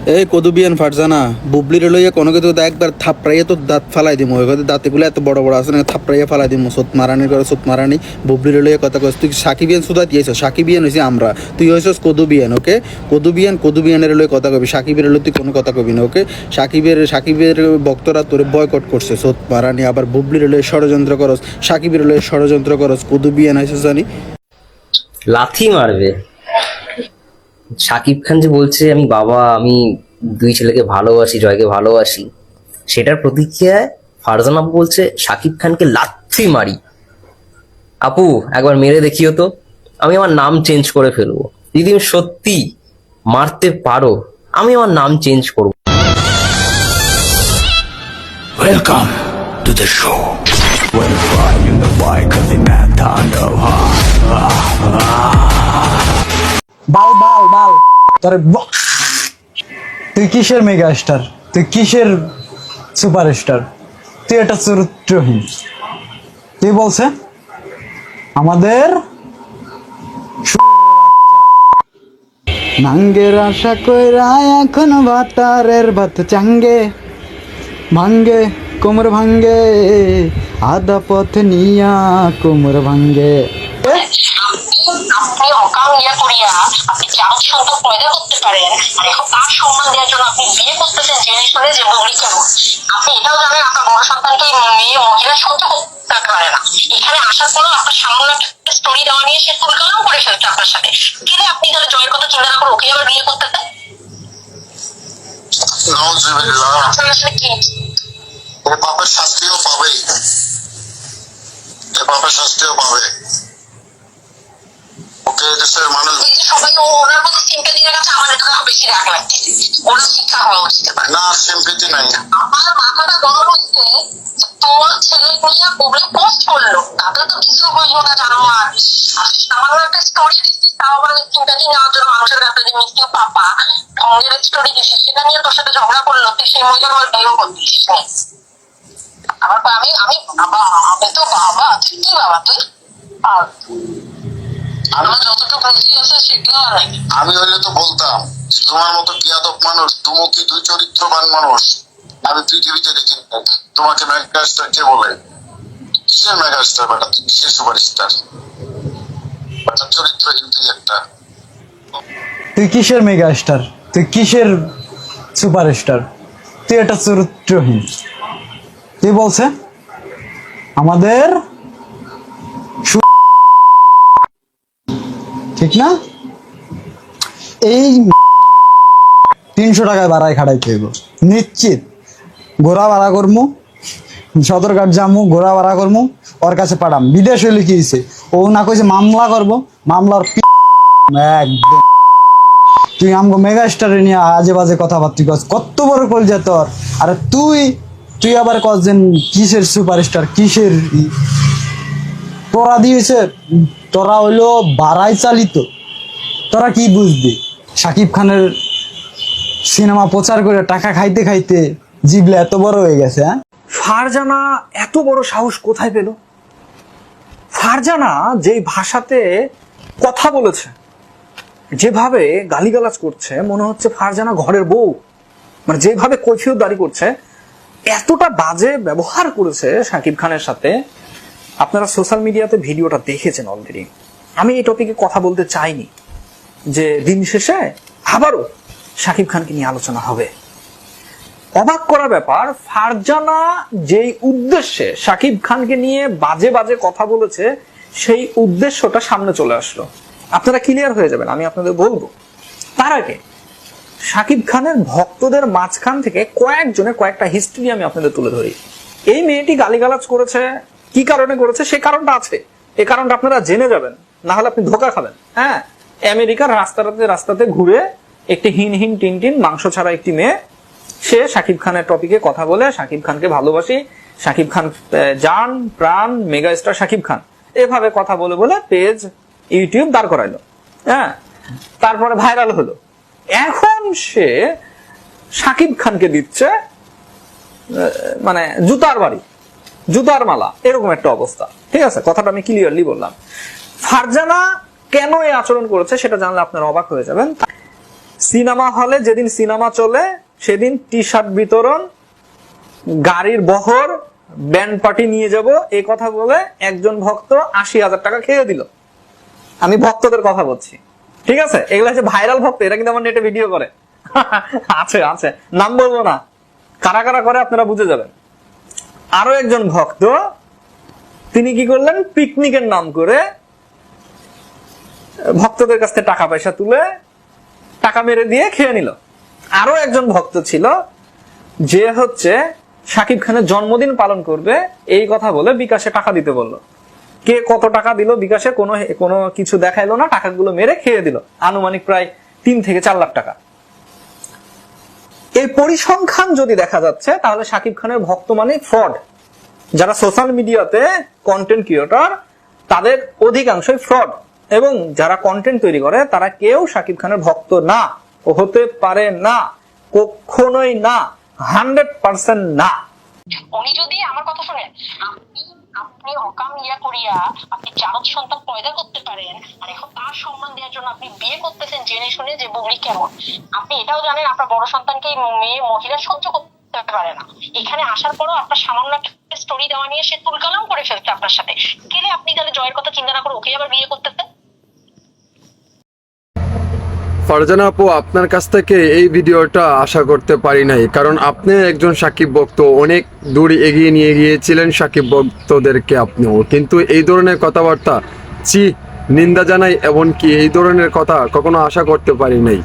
এই কদুবিয়ান ফারজানা বুবলির লইয়া কোনো কিছু একবার থাপড়াইয়া তো দাঁত ফালাই দিমু ওই কথা দাঁতগুলো এত বড় বড় আছে না থাপড়াইয়া ফালাই দিমু সোত মারানির করে সোত মারানি বুবলির লইয়া কথা কস তুই সাকিবিয়ান সুদা দিয়েছ সাকিবিয়ান হইছি আমরা তুই হইছস কদুবিয়ান ওকে কদুবিয়ানের লইয়া কথা কবি সাকিবের লইয়া তুই কোনো কথা কবি না ওকে সাকিবের ভক্তরা তোরে বয়কট করছে সোত মারানি আবার বুবলির লইয়া ষড়যন্ত্র করস সাকিবের লইয়া ষড়যন্ত্র করস কদুবিয়ান হইছস জানি লাথি মারবে। শাকিব খান যে বলছে আমি দুই ছেলেকে ভালোবাসি, জয়কে ভালোবাসি, সেটার প্রতিক্রিয়ায় ফারজানা আপু বলছে শাকিব খানকে লাথি মারি। আপু একবার মেরে দেখিও তো, আমি আমার নাম চেঞ্জ করে ফেলবো। যদি তুমি সত্যি মারতে পারো আমি আমার নাম চেঞ্জ করবো। Welcome to the show. When fire in the bike of the man thunder. বাল তোর তুই কিসের মেগা স্টার, তুই কিসের সুপারস্টার, তুই এটা চরিত্রহীন। তুই বলছে আমাদের নাঙ্গের আশা কইরা এখন ভাতারের ভাত চাঙ্গে ভাঙ্গে কোমর ভাঙ্গে আধা পথ নিয়া কোমর ভাঙ্গে। আপনি অকাম ইয়া করিয়া আপনি চার সন্তান পয়দা করতে পারেন আর এখন তার সম্মান দেওয়ার জন্য আপনি বিয়ে করতেছেন জেনে শুনে যে বলি কেমন। আপনি এটাও জানেন আপনার বড় সন্তানকে মেয়ে মহিলা সহ্য করতে পারে না। এখানে আসার পরও আপনার সামনে একটা স্টোরি দেওয়া নিয়ে সে পরিকল্পনা করে ফেলছে আপনার সাথে। কেন আপনি তাহলে জয়ের কথা চিন্তা না করে ওকে আবার বিয়ে করতে চান? আপনার আসলে কি পাপের শাস্তিও পাবে, পাপের শাস্তিও পাবে। ওকে দেশের মানুষ সবাই ওনার মধ্যে সিম্পেথি দেখাচ্ছে, আমার এটা বেশি রাগ লাগতেছে। ওনার শিক্ষা হওয়া উচিত না, সিম্পেথি নাই। আমার মাথাটা গরম হচ্ছে, তোমার ছেলে নিয়ে পুবলিক পোস্ট করলো, তাতে তো কিছু বুঝবো না জানো। আর সামান্য একটা স্টোরি দিচ্ছি, তাও আবার সিম্পেথি নেওয়ার জন্য মানুষের কাছে যে মিষ্টি পাপা ঢঙ্গের স্টোরি দিচ্ছি, সেটা নিয়ে তোর সাথে ঝগড়া করলো, তুই সেই মহিলার আমার বিয়েও করতিস। আমার আমি বাবা, আমি তো বাবা, তুই কি বাবা তুই? আর আমার যতটুকু বুদ্ধি আছে সেগুলো আর নাই। আমি হইলে তো বলতাম তোমার মতো বিয়াদব মানুষ, তুমি কি দুই চরিত্রবান মানুষ আমি পৃথিবীতে দেখি। তোমাকে মেগাস্টার কে বলে? কিসের মেগাস্টার বেটা? তুই কিসের সুপারস্টার বেটা? চরিত্রহীন তুই একটা। তুই কিসের মেগা স্টার, তুই কিসের সুপারস্টার, তুই এটা চরিত্রহীন। তুই বলছে আমাদের ঠিক না? এই 300 টাকায় ভাড়ায় খাটাইতে হইব নিশ্চিত। ঘোরা ভাড়া করমু, সদরঘাট যামু, ঘোরা ভাড়া করমু, ওর কাছে পাঠাম। বিদেশ হইলে কি হয়েছে, ও না কইছে মামলা করবো, মামলার একদম। তুই আমগো মেগা স্টারে নিয়ে আজে বাজে কথাবার্তা কস, কত বড় কলজা তোর। আরে তুই আবার কসছেন কিসের সুপারস্টার, কিসের তোরা দিয়েছে, তোরা হইলো বাড়াই চালিত। তোরা কি বুঝবি? শাকিব খানের সিনেমা প্রচার করে টাকা খাইতে খাইতে জিবলে এত বড় হয়ে গেছে। হ্যাঁ, ফারজানা এত বড় সাহস কোথায় পেল? ফারজানা যেই ভাষাতে কথা বলেছে, যেভাবে গালিগালাজ করছে, মনে হচ্ছে ফারজানা ঘরের বউ। মানে যেভাবে কৈফিয়ত দাঁড়ি করছে, এতটা বাজে ব্যবহার করেছে শাকিব খানের সাথে। আপনারা সোশ্যাল মিডিয়াতে ভিডিওটা দেখেছেন অলরেডি। আমি এই টপিকে কথা বলতে চাইনি, যে দিন শেষে আবারও শাকিব খানকে নিয়ে আলোচনা হবে। অবাক করা ব্যাপার, ফারজানা যেই উদ্দেশ্যে শাকিব খানকে নিয়ে বাজে বাজে কথা বলেছে, সেই উদ্দেশ্যটা সামনে চলে আসলো। আপনারা ক্লিয়ার হয়ে যাবেন, আমি আপনাদের বলবো। তার আগে শাকিব খানের ভক্তদের মাঝখান থেকে কয়েকজনের কয়েকটা হিস্ট্রি আমি আপনাদের তুলে ধরি। এই মেয়েটি গালিগালাজ করেছে, কি কারণে করেছে সে কারণটা আছে, এই কারণটা আপনারা জেনে যাবেন, না হলে আপনি ধোকা খাবেন। হ্যাঁ, আমেরিকার রাস্তাতে ঘুরে একটি হিন টিন মাংস ছাড়া একটি মেয়ে, সে শাকিব খানের টপিকে কথা বলে শাকিব খানকে ভালোবাসি, শাকিব খান জান প্রাণ, মেগা স্টার শাকিব খান, এভাবে কথা বলে বলে পেজ ইউটিউব দাঁড় করাইলো। হ্যাঁ, তারপরে ভাইরাল হলো। এখন সে শাকিব খানকে দিচ্ছে মানে জুতার বাড়ি, জুতার মালা, এরকম একটা অবস্থা। ঠিক আছে, কথাটা আমি ক্লিয়ারলি বললাম। ফারজানা কেন এই আচরণ করেছে সেটা জানলে আপনারা অবাক হয়ে যাবেন। সিনেমা হলে যেদিন সিনেমা চলে সেদিন টি শার্ট বিতরণ, গাড়ির বহর, ব্যান্ড পার্টি নিয়ে যাব এই কথা বলে একজন ভক্ত 80,000 টাকা খেয়ে দিল। আমি ভক্তদের কথা বলছি, ঠিক আছে? এগুলো হচ্ছে ভাইরাল ভক্ত, এরা কিন্তু আমার নেটে ভিডিও করে। আছে আছে, নাম বলবো না, কারা কারা করে আপনারা বুঝে যাবেন। আরো একজন ভক্ত, তিনি কি করলেন, পিকনিকের নাম করে ভক্তদের কাছ থেকে টাকা পয়সা তুলে টাকা মেরে দিয়ে খেয়ে নিল। আরো একজন ভক্ত ছিল যে হচ্ছে শাকিব খানের জন্মদিন পালন করবে এই কথা বলে বিকাশে টাকা দিতে বলল। কে কত টাকা দিল বিকাশে কোনো কিছু দেখাইলো না, টাকাগুলো মেরে খেয়ে দিল, আনুমানিক প্রায় 3 থেকে 4 লাখ টাকা। এই পরিসংখ্যান যদি দেখা যাচ্ছে তাহলে শাকিব খানের ভক্ত মানে ফ্রড। যারা সোশ্যাল মিডিয়াতে কন্টেন্ট ক্রিয়েটর তাদের অধিকাংশই ফ্রড, এবং যারা কন্টেন্ট তৈরি করে তারা কেউ শাকিব খানের ভক্ত না, ও হতে পারে না, কখনোই না, 100% না। উনি যদি আমার কথা শুনেন, আপনি অকাম ইয়া করিয়া আপনি জারদ সন্তান পয়দা করতে পারেন, আর এখন তার সম্মান দেওয়ার জন্য আপনি বিয়ে করতেছেন জেনে শুনে যে বুবলি কেমন। আপনি এটাও জানেন আপনার বড় সন্তানকে মেয়ে মহিলা সহ্য করতে পারে না। এখানে আসার পরও আপনার সামান্য একটা স্টোরি দেওয়া নিয়ে সে তুলকালাম করে ফেলছে আপনার সাথে। গেলে আপনি তাহলে জয়ের কথা চিন্তা না করে ওকে আবার বিয়ে করতেছেন। ফারজানা আপু, আপনার কাছ থেকে এই ভিডিওটা আশা করতে পারি নাই, কারণ আপনি একজন সাকিব ভক্ত, অনেক দূর এগিয়ে নিয়ে গিয়েছিলেন সাকিব ভক্তদেরকে আপনিও, কিন্তু এই ধরনের কথাবার্তা নিন্দা জানাই, এমনকি এই ধরনের কথা কখনো আশা করতে পারি নাই।